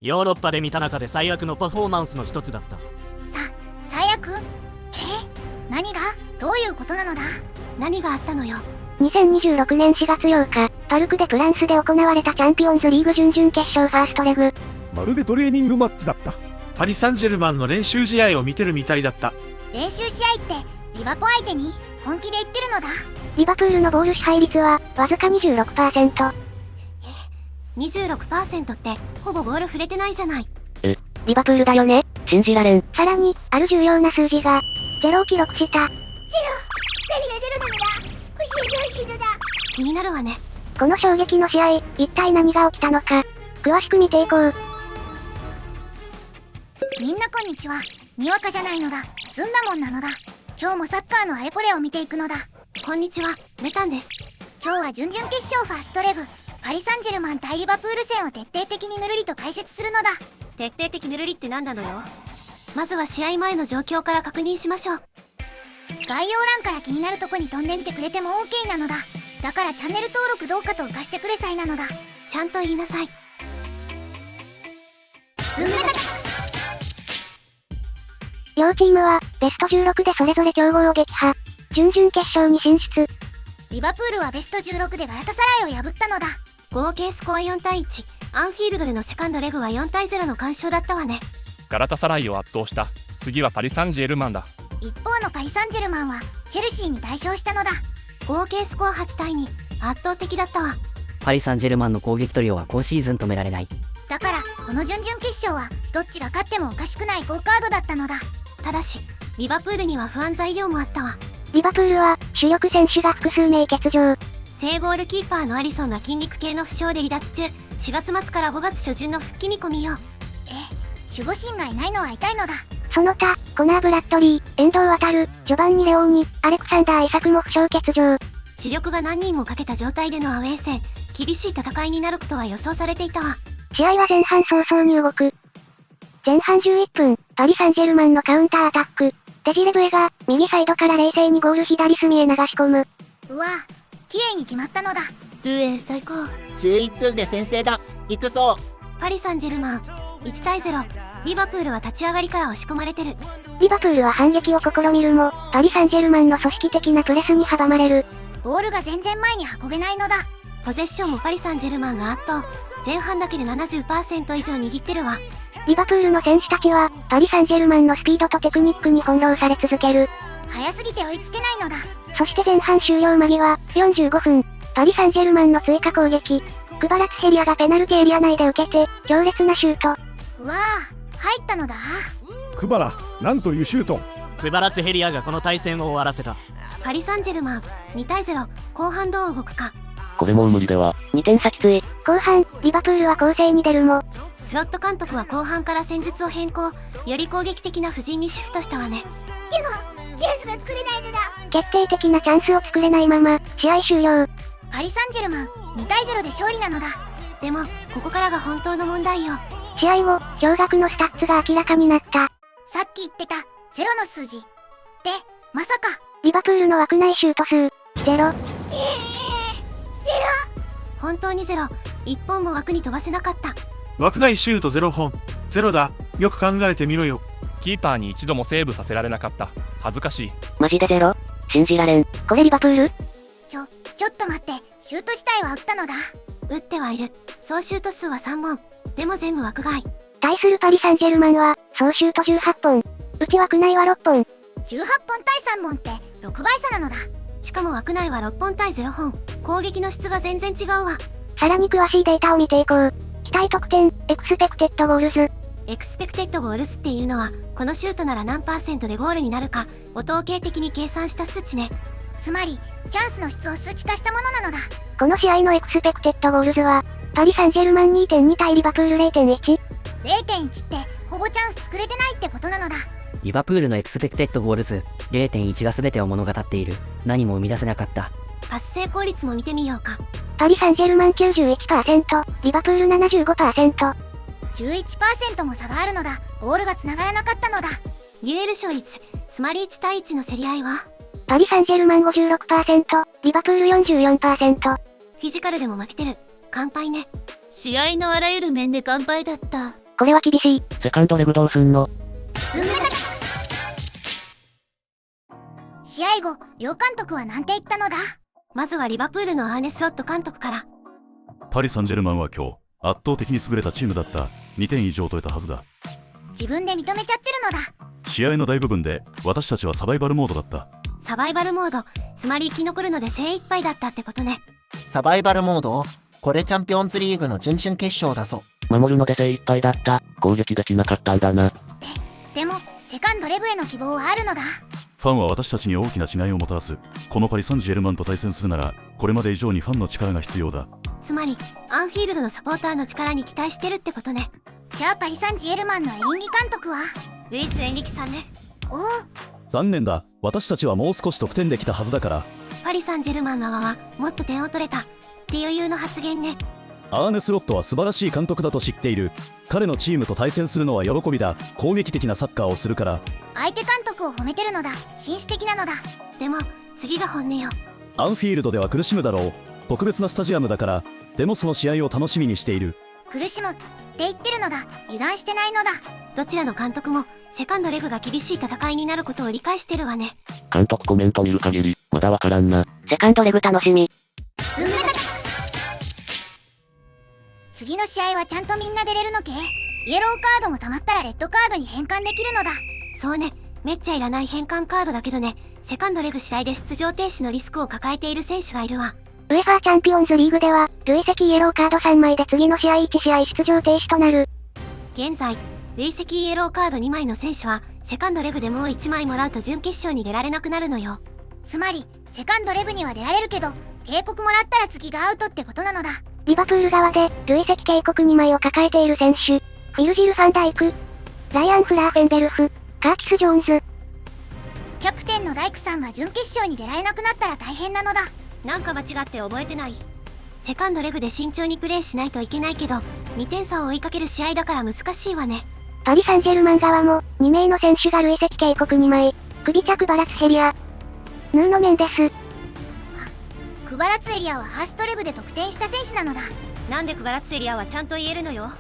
ヨーロッパで見た中で最悪のパフォーマンスの一つだった。最悪？何が？どういうことなのだ？何があったのよ。2026年4月8日、パルクでプランスで行われたチャンピオンズリーグ準々決勝ファーストレグ。まるでトレーニングマッチだった。パリ・サンジェルマンの練習試合を見てるみたいだった。練習試合ってリバポ相手に本気で言ってるのだ。リバプールのボール支配率はわずか 26%。26% ってほぼボール触れてないじゃない。リバプールだよね。信じられん。さらに、ある重要な数字が、0を記録した。何が出るのだ？欲しいのだ。気になるわね。この衝撃の試合、一体何が起きたのか、詳しく見ていこう。みんなこんにちは。にわかじゃないのだ。ずんだもんなのだ。今日もサッカーのあれこれを見ていくのだ。こんにちは、メタンです。今日は準々決勝ファーストレグ、パリ・サンジェルマン対リバプール戦を徹底的にぬるりと解説するのだ。徹底的ぬるりって何なのよ。まずは試合前の状況から確認しましょう。概要欄から気になるとこに飛んでみてくれても OK なのだ。だからチャンネル登録どうかと浮かしてくれさいなのだ。ちゃんと言いなさい。ズンメタです。両チームは、ベスト16でそれぞれ強豪を撃破。準々決勝に進出。リバプールはベスト16でガラタサライを破ったのだ。合計スコア4対1、アンフィールドでのセカンドレグは4対0の完勝だったわね。ガラタサライを圧倒した。次はパリ・サンジェルマンだ。一方のパリ・サンジェルマンはチェルシーに大勝したのだ。合計スコア8対2、圧倒的だったわ。パリ・サンジェルマンの攻撃トリオは今シーズン止められない。だからこの準々決勝はどっちが勝ってもおかしくない好カードだったのだ。ただしリバプールには不安材料もあったわ。リバプールは、主力選手が複数名欠場。正ゴールキーパーのアリソンが筋肉系の負傷で離脱中。4月末から5月初旬の復帰見込みよ。守護神がいないのは痛いのだ。その他、コナー・ブラッドリー、遠藤航、ジョバンニ・レオーニ、アレクサンダー・イサクも負傷欠場。主力が何人もかけた状態でのアウェー戦、厳しい戦いになることは予想されていたわ。試合は前半早々に動く。前半11分、パリ・サンジェルマンのカウンターアタック。デジレブエが、右サイドから冷静にゴール左隅へ流し込む。うわ、綺麗に決まったのだ。ルーエ最高。11分で先制だ。行くぞ。パリ・サンジェルマン、1対0。リバプールは立ち上がりから押し込まれてる。リバプールは反撃を試みるも、パリ・サンジェルマンの組織的なプレスに阻まれる。ボールが全然前に運べないのだ。ポゼッションもパリ・サンジェルマンが圧倒。前半だけで 70% 以上握ってるわ。リバプールの選手たちは、パリ・サンジェルマンのスピードとテクニックに翻弄され続ける。早すぎて追いつけないのだ。そして前半終了間際、45分、パリ・サンジェルマンの追加攻撃。クバラツヘリアがペナルティエリア内で受けて、強烈なシュート。うわぁ、入ったのだ。クバラ、なんというシュート。クバラツヘリアがこの対戦を終わらせた。パリ・サンジェルマン、2対0、後半どう動くか。これもう無理では。2点差きつい。後半、リバプールは攻勢に出るも、スロット監督は後半から戦術を変更。より攻撃的な布陣にシフトしたわね。でも、チャンスが作れないのだ。決定的なチャンスを作れないまま、試合終了。パリ・サンジェルマン、2対0で勝利なのだ。でも、ここからが本当の問題よ。試合後、驚愕のスタッツが明らかになった。さっき言ってた、ゼロの数字。で、まさか。リバプールの枠内シュート数、0。本当にゼロ。1本も枠に飛ばせなかった。枠内シュート0本。ゼロだ。よく考えてみろよ。キーパーに一度もセーブさせられなかった。恥ずかしい。マジでゼロ？信じられん。これリバプール？ちょっと待って。シュート自体は打ったのだ。打ってはいる。総シュート数は3本。でも全部枠外。対するパリ・サンジェルマンは、総シュート18本。内枠内は6本。18本対3本って6倍差なのだ。しかも枠内は6本対0本。攻撃の質が全然違うわ。さらに詳しいデータを見ていこう。期待得点、エクスペクテッドゴールズ。エクスペクテッドゴールスっていうのは、このシュートなら何%でゴールになるか、を統計的に計算した数値ね。つまり、チャンスの質を数値化したものなのだ。この試合のエクスペクテッドゴールズは、パリ・サンジェルマン 2.2 対リバプール 0.1。0.1 ってほぼチャンス作れてないってことなのだ。リバプールのエクスペクテッドゴールズ 0.1 が全てを物語っている。何も生み出せなかった。パス成功率も見てみようか。パリ・サンジェルマン 91%、リバプール 75%。11% も差があるのだ。ボールが繋がらなかったのだ。デュエル勝率、つまり1対1の競り合いはパリ・サンジェルマン 56%、リバプール 44%。フィジカルでも負けてる。完敗ね。試合のあらゆる面で完敗だった。これは厳しい。セカンドレグどうすんの？ズンメタタ試合後、両監督は何て言ったのだ？まずはリバプールのアーネス・ロット監督から。パリ・サンジェルマンは今日、圧倒的に優れたチームだった。2点以上取れたはずだ。自分で認めちゃってるのだ。試合の大部分で、私たちはサバイバルモードだった。サバイバルモード、つまり生き残るので精一杯だったってことね。サバイバルモード？これチャンピオンズリーグの準々決勝だぞ。守るので精一杯だった。攻撃できなかったんだな。でも、セカンドレグへの希望はあるのだ。ファンは私たちに大きな違いをもたらす。このパリ・サンジェルマンと対戦するなら、これまで以上にファンの力が必要だ。つまり、アンフィールドのサポーターの力に期待してるってことね。じゃあパリ・サンジェルマンのエリンギ監督は？ルイス・エンリキさんね。おお。残念だ。私たちはもう少し得点できたはずだから。パリ・サンジェルマン側はもっと点を取れたって余裕の発言ね。アーネス・ロットは素晴らしい監督だと知っている。彼のチームと対戦するのは喜びだ。攻撃的なサッカーをするから。相手監督を褒めてるのだ。紳士的なのだ。でも次が本音よ。アンフィールドでは苦しむだろう。特別なスタジアムだから。でもその試合を楽しみにしている。苦しむって言ってるのだ。油断してないのだ。どちらの監督もセカンドレグが厳しい戦いになることを理解してるわね。監督コメント見る限り、まだわからんな。セカンドレグ楽しみ。ズンメタタ次の試合はちゃんとみんな出れるのけ？イエローカードも溜まったらレッドカードに変換できるのだ。そうね、めっちゃいらない変換カードだけどね。セカンドレグ次第で出場停止のリスクを抱えている選手がいるわ。ウェファーチャンピオンズリーグでは、累積イエローカード3枚で次の試合1試合出場停止となる。現在、累積イエローカード2枚の選手は、セカンドレグでもう1枚もらうと準決勝に出られなくなるのよ。つまり、セカンドレグには出られるけど、警告もらったら次がアウトってことなのだ。リバプール側で、累積警告2枚を抱えている選手。フィルジル・ファンダイク、ライアン・フラーフェンベルフ、カーティス・ジョーンズ。キャプテンのダイクさんが準決勝に出られなくなったら大変なのだ。なんか間違って覚えてない。セカンドレグで慎重にプレーしないといけないけど、2点差を追いかける試合だから難しいわね。パリ・サンジェルマン側も、2名の選手が累積警告2枚。クビチャク・バラツヘリア。ヌーノ・メンデス。クバラツエリアはファーストレグで得点した選手なのだ。なんでクバラツエリアはちゃんと言えるのよ。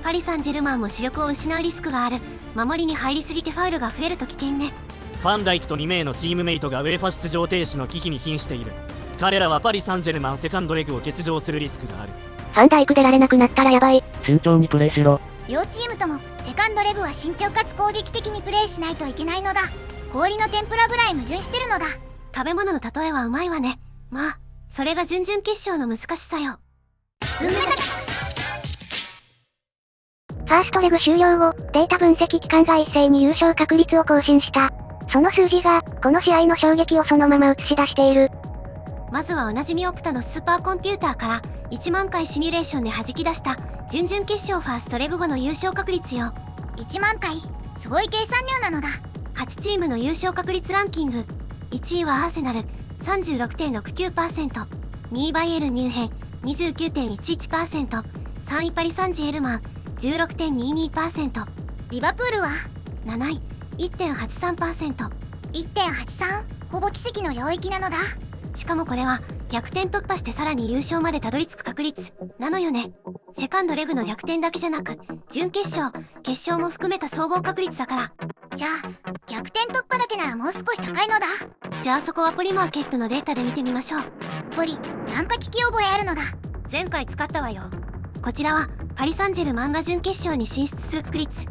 パリ・サンジェルマンも主力を失うリスクがある。守りに入りすぎてファウルが増えると危険ね。ファンダイクと2名のチームメイトがウェファ出場停止の危機に瀕している。彼らはパリ・サンジェルマンセカンドレグを欠場するリスクがある。ファンダイク出られなくなったらやばい。慎重にプレーしろ。両チームともセカンドレグは慎重かつ攻撃的にプレーしないといけないのだ。氷の天ぷらぐらい矛盾してるのだ。食べ物の例えはうまいわね。まあそれが準々決勝の難しさよ。ズンメタタファーストレグ終了後、データ分析機関が一斉に優勝確率を更新した。その数字が、この試合の衝撃をそのまま映し出している。まずはおなじみオプタのスーパーコンピューターから1万回シミュレーションで弾き出した準々決勝ファーストレグ後の優勝確率よ。1万回すごい計算量なのだ。8チームの優勝確率ランキング。1位はアーセナル 36.69%、 2位バイエルンミュンヘン 29.11%、 3位パリ・サンジェルマン 16.22%、 リバプールは7位 1.83%。 1.83 ほぼ奇跡の領域なのだ。しかもこれは逆転突破してさらに優勝までたどり着く確率なのよね。セカンドレグの逆転だけじゃなく準決勝決勝も含めた総合確率だから。じゃあ逆転突破だけならもう少し高いのだ。じゃあそこはポリマーケットのデータで見てみましょう。ポリなんか聞き覚えあるのだ。前回使ったわよ。こちらはパリ・サンジェルマンが準決勝に進出する確率。フ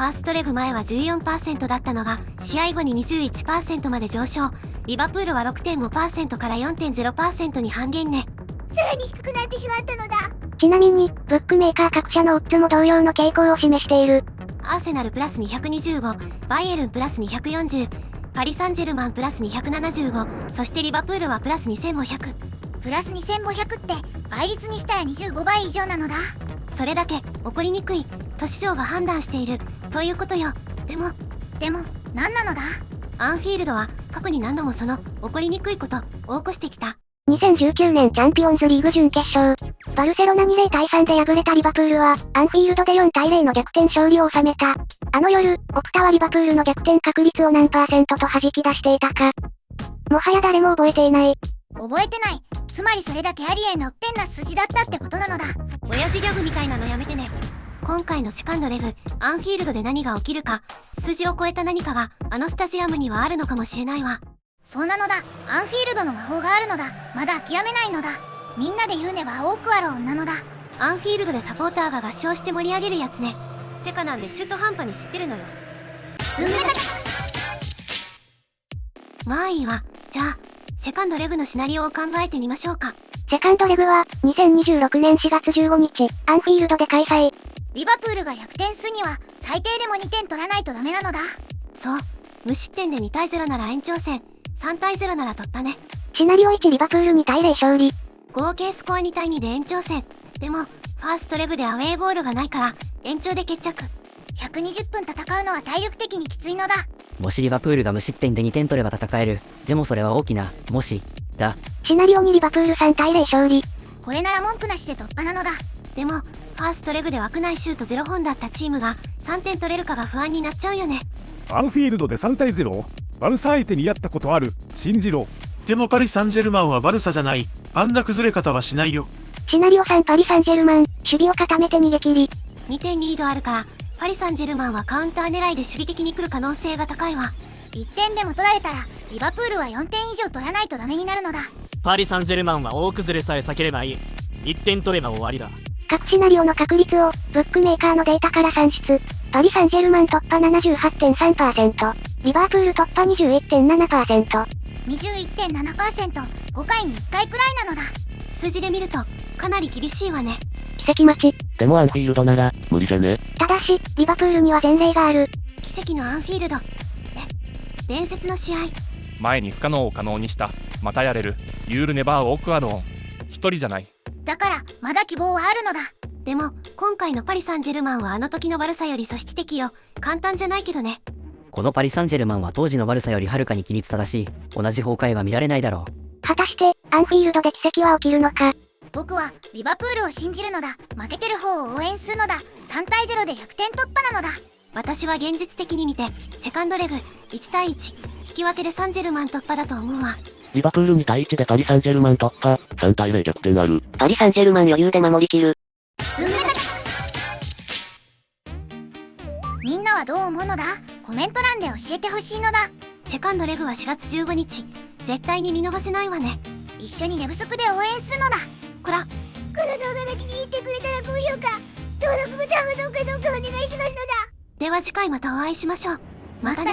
ァーストレグ前は 14% だったのが試合後に 21% まで上昇。リバプールは 6.5% から 4.0% に半減ね。さらに低くなってしまったのだ。ちなみに、ブックメーカー各社のオッズも同様の傾向を示している。アーセナルプラス225、バイエルンプラス240、パリ・サンジェルマンプラス275、そしてリバプールはプラス2500。プラス2500って倍率にしたら25倍以上なのだ。それだけ起こりにくい都市場が判断しているということよ。でも何なのだ。アンフィールドは過去に何度もその起こりにくいことを起こしてきた。2019年チャンピオンズリーグ準決勝。バルセロナ2-0対3で敗れたリバプールは、アンフィールドで4対0の逆転勝利を収めた。あの夜、オプタはリバプールの逆転確率を何%と弾き出していたか。もはや誰も覚えていない。覚えてない。つまりそれだけありえのっぺんな数字だったってことなのだ。親父ギャグみたいなのやめてね。今回のセカンドレグアンフィールドで何が起きるか、数字を超えた何かがあのスタジアムにはあるのかもしれないわ。そうなのだ。アンフィールドの魔法があるのだ。まだ諦めないのだ。みんなで言うねはオークアロンなのだ。アンフィールドでサポーターが合唱して盛り上げるやつね。てかなんで中途半端に知ってるのよ。ズンメタまあいいわ。じゃあセカンドレグのシナリオを考えてみましょうか。セカンドレグは、2026年4月15日、アンフィールドで開催。リバプールが逆転するには最低でも2点取らないとダメなのだ。そう、無失点で2対0なら延長戦、3対0なら突破ね。シナリオ1リバプール2対0勝利。合計スコア2対2で延長戦。でもファーストレグでアウェーボールがないから延長で決着。120分戦うのは体力的にきついのだ。もしリバプールが無失点で2点取れば戦える。でもそれは大きなもしだ。シナリオ2リバプール3対0勝利。これなら文句なしで突破なのだ。でもファーストレグで枠内シュート0本だったチームが3点取れるかが不安になっちゃうよね。アンフィールドで3対0、バルサ相手にやったことある。信じろ。でもパリ・サンジェルマンはバルサじゃない。あんな崩れ方はしないよ。シナリオ3パリ・サンジェルマン、守備を固めて逃げ切り。2点リードあるからパリ・サンジェルマンはカウンター狙いで守備的に来る可能性が高いわ。1点でも取られたらリバプールは4点以上取らないとダメになるのだ。パリ・サンジェルマンは大崩れさえ避ければいい。1点取れば終わりだ。各シナリオの確率を、ブックメーカーのデータから算出。パリ・サンジェルマン突破 78.3%、リバープール突破 21.7%。21.7%、5回に1回くらいなのだ。数字で見るとかなり厳しいわね。奇跡待ち。でもアンフィールドなら、無理じゃね？ただし、リバプールには前例がある。奇跡のアンフィールド。伝説の試合。前に不可能を可能にした。またやれる。ユールネバーオークアロン。一人じゃない。だからまだ希望はあるのだ。でも今回のパリ・サンジェルマンはあの時のバルサより組織的よ。簡単じゃないけどね。このパリ・サンジェルマンは当時のバルサよりはるかに規律正しい。同じ崩壊は見られないだろう。果たして、アンフィールドで奇跡は起きるのか。僕はリバプールを信じるのだ。負けてる方を応援するのだ。3対0で100点突破なのだ。私は現実的に見てセカンドレグ1対1引き分けでサンジェルマン突破だと思うわ。リバプール2対1でパリ・サンジェルマン突破、3対0逆転ある。パリ・サンジェルマン余裕で守りきる。みんなはどう思うのだ？コメント欄で教えてほしいのだ。セカンドレグは4月15日。絶対に見逃せないわね。一緒に寝不足で応援するのだ。こら。この動画が気に入ってくれたら高評価、登録ボタンをどうかお願いしますのだ。では次回またお会いしましょう。またね。